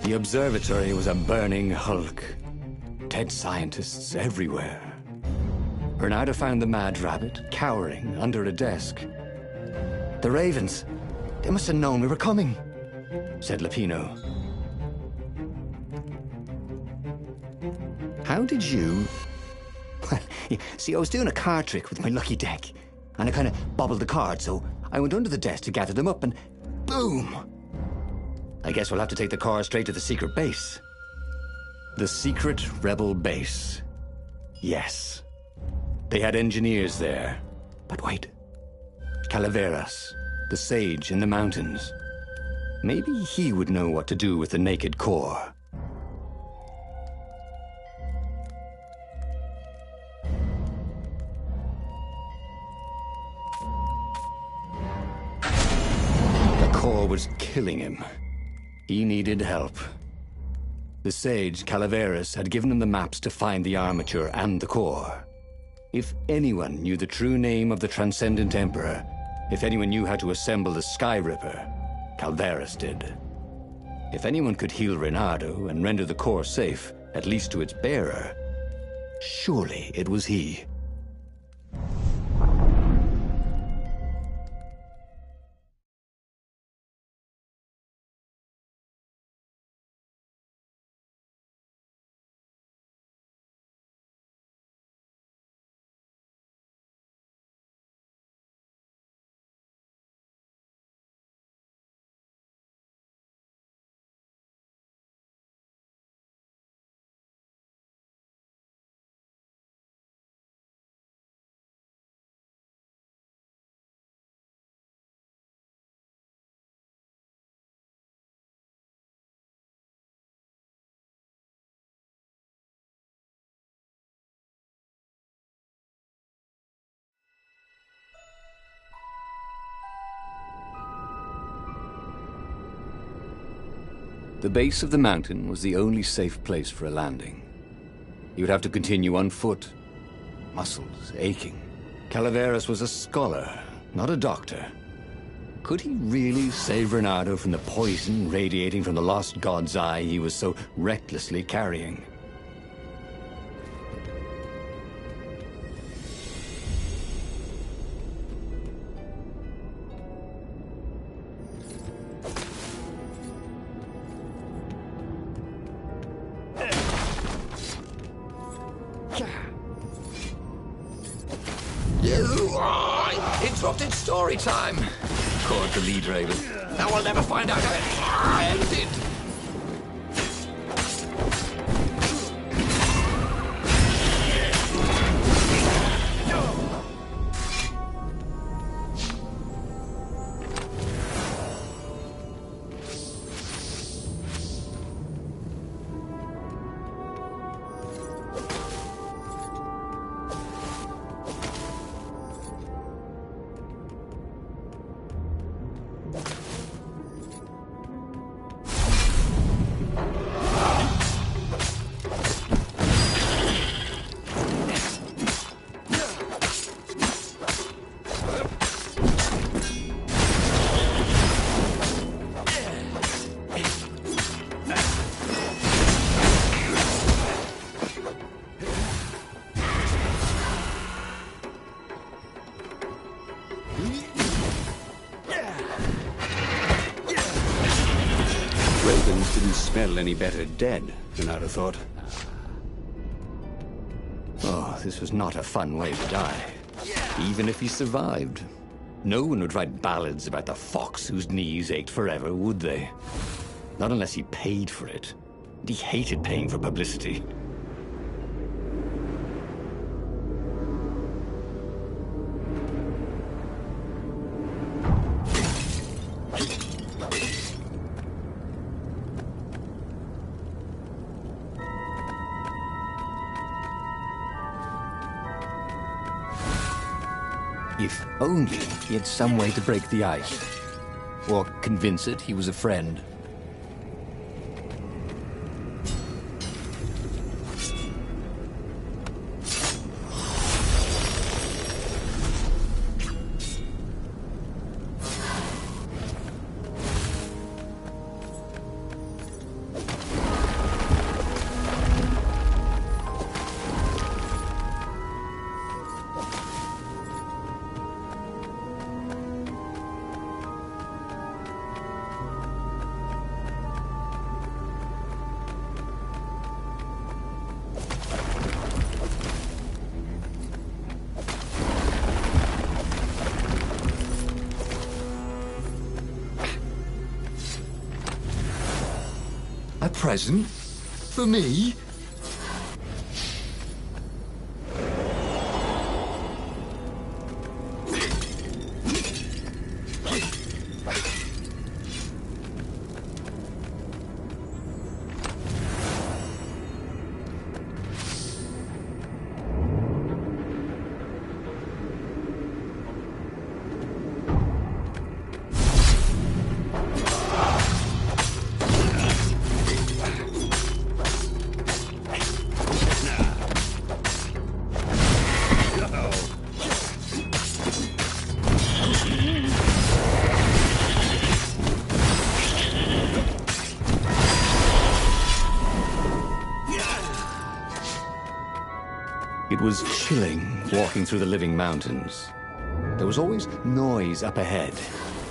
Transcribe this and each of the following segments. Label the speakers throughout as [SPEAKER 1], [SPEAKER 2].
[SPEAKER 1] The observatory was a burning hulk. Dead scientists everywhere. Bernardo found the mad rabbit cowering under a desk. The Ravens, they must have known we were coming, said Lupino. How did you... Well, see, I was doing a card trick with my lucky deck, and I kind of bobbled the cards, so I went under the desk to gather them up, and boom! I guess we'll have to take the car straight to the secret base. The secret rebel base. Yes. They had engineers there. But wait. Calaveras, the sage in the mountains. Maybe he would know what to do with the naked core. The core was killing him. He needed help. The sage, Calaveras, had given him the maps to find the armature and the core. If anyone knew the true name of the Transcendent Emperor, if anyone knew how to assemble the Sky Ripper, Calaveras did. If anyone could heal Reynardo and render the core safe, at least to its bearer, surely it was he. The base of the mountain was the only safe place for a landing. He would have to continue on foot, muscles aching. Calaveras was a scholar, not a doctor. Could he really save Reynardo from the poison radiating from the lost god's eye he was so recklessly carrying?
[SPEAKER 2] Interrupted story time, called the lead raven. Now we'll never find out how it ended.
[SPEAKER 1] Ravens didn't smell any better dead than I'd have thought. Oh, this was not a fun way to die. Even if he survived. No one would write ballads about the fox whose knees ached forever, would they? Not unless he paid for it. And he hated paying for publicity. If only he had some way to break the ice. Or convince it he was a friend.
[SPEAKER 2] A present? For me?
[SPEAKER 1] It was chilling walking through the living mountains. There was always noise up ahead.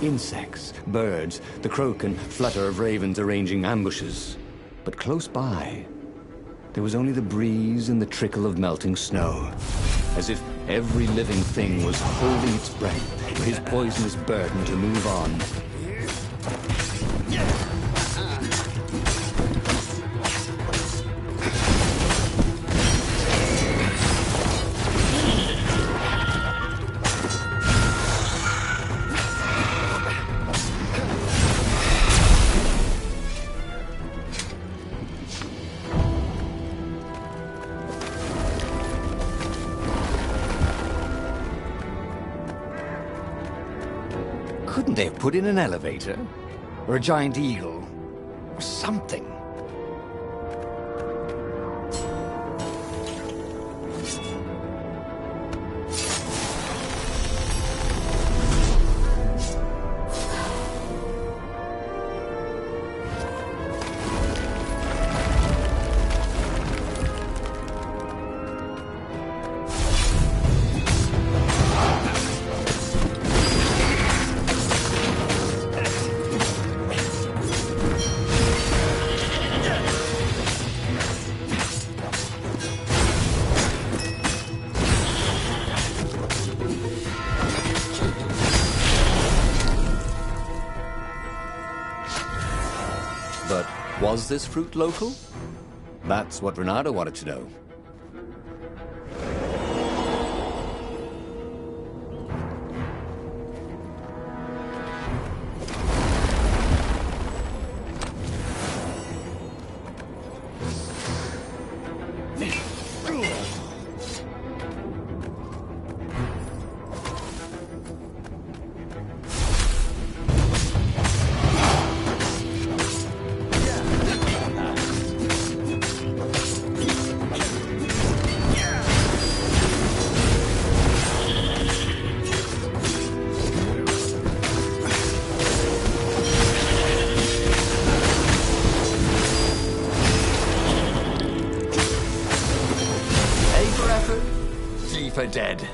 [SPEAKER 1] Insects, birds, the croak and flutter of ravens arranging ambushes. But close by, there was only the breeze and the trickle of melting snow. As if every living thing was holding its breath for his poisonous burden to move on. Couldn't they have put in an elevator? Or a giant eagle? Or something? But was this fruit local? That's what Renato wanted to know. D for dead.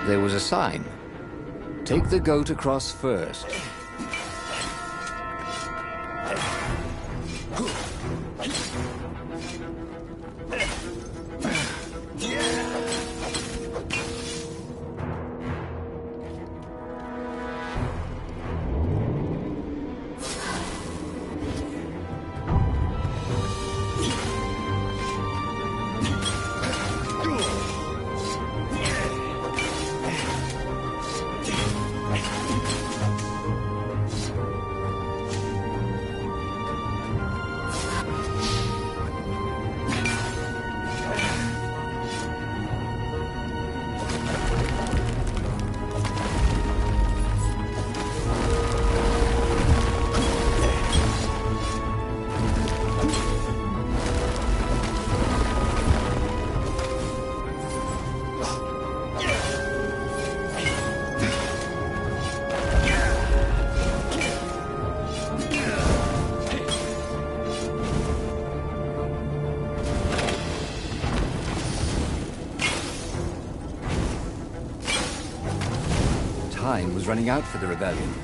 [SPEAKER 1] There was a sign. Take the goat across first.
[SPEAKER 3] time was running out for the rebellion.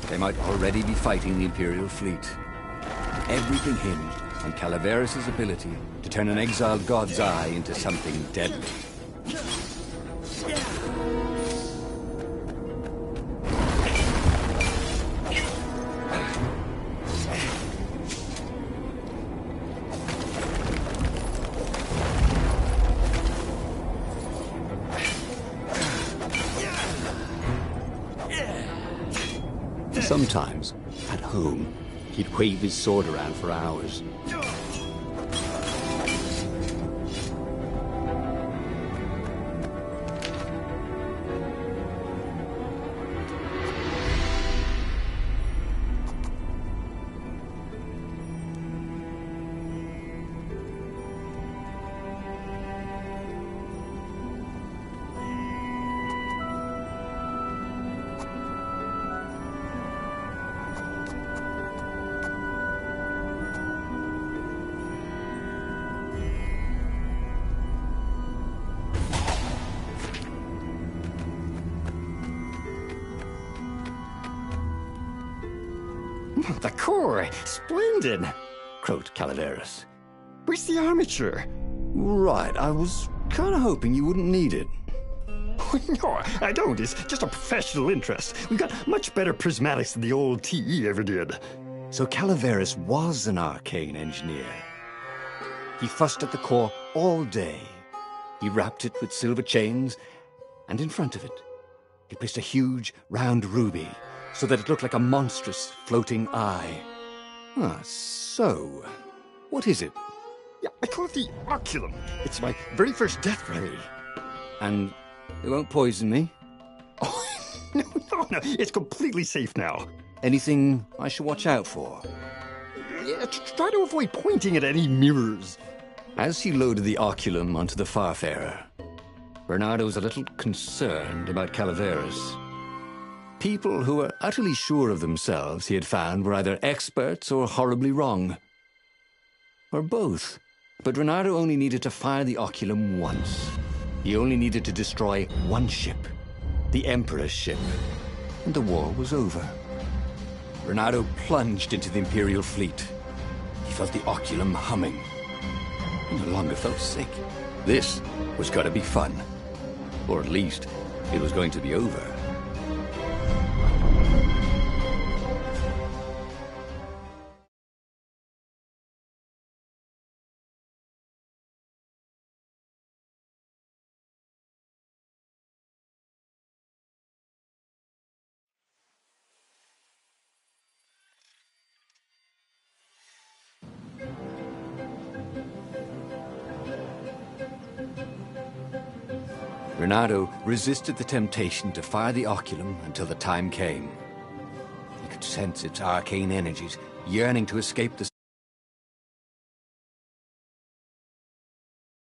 [SPEAKER 3] They might already be fighting the Imperial fleet. Everything hinged on Calaveras' ability to turn an exiled god's eye into something deadly. Sometimes, at home, he'd wave his sword around for hours.
[SPEAKER 1] The core! Splendid! Croaked Calaveras. Where's the armature?
[SPEAKER 3] Right, I was kind of hoping you wouldn't need it.
[SPEAKER 4] No, I don't. It's just a professional interest. We've got much better prismatics than the old TE ever did.
[SPEAKER 3] So Calaveras was an arcane engineer. He fussed at the core all day. He wrapped it with silver chains, and in front of it, he placed a huge, round ruby, so that it looked like a monstrous, floating eye. So, what is it?
[SPEAKER 4] Yeah, I call it the Oculum. It's my very first death ray.
[SPEAKER 3] And it won't poison me?
[SPEAKER 4] Oh, no, it's completely safe now.
[SPEAKER 3] Anything I should watch out for?
[SPEAKER 4] Yeah, try to avoid pointing at any mirrors.
[SPEAKER 3] As he loaded the Oculum onto the Farfarer, Bernardo was a little concerned about Calaveras. People who were utterly sure of themselves, he had found, were either experts or horribly wrong. Or both. But Bernardo only needed to fire the Oculum once. He only needed to destroy one ship, the Emperor's ship, and the war was over. Bernardo plunged into the Imperial fleet. He felt the Oculum humming. He no longer felt sick. This was going to be fun. Or at least, it was going to be over. Bernardo resisted the temptation to fire the Oculum until the time came. He could sense its arcane energies yearning to escape the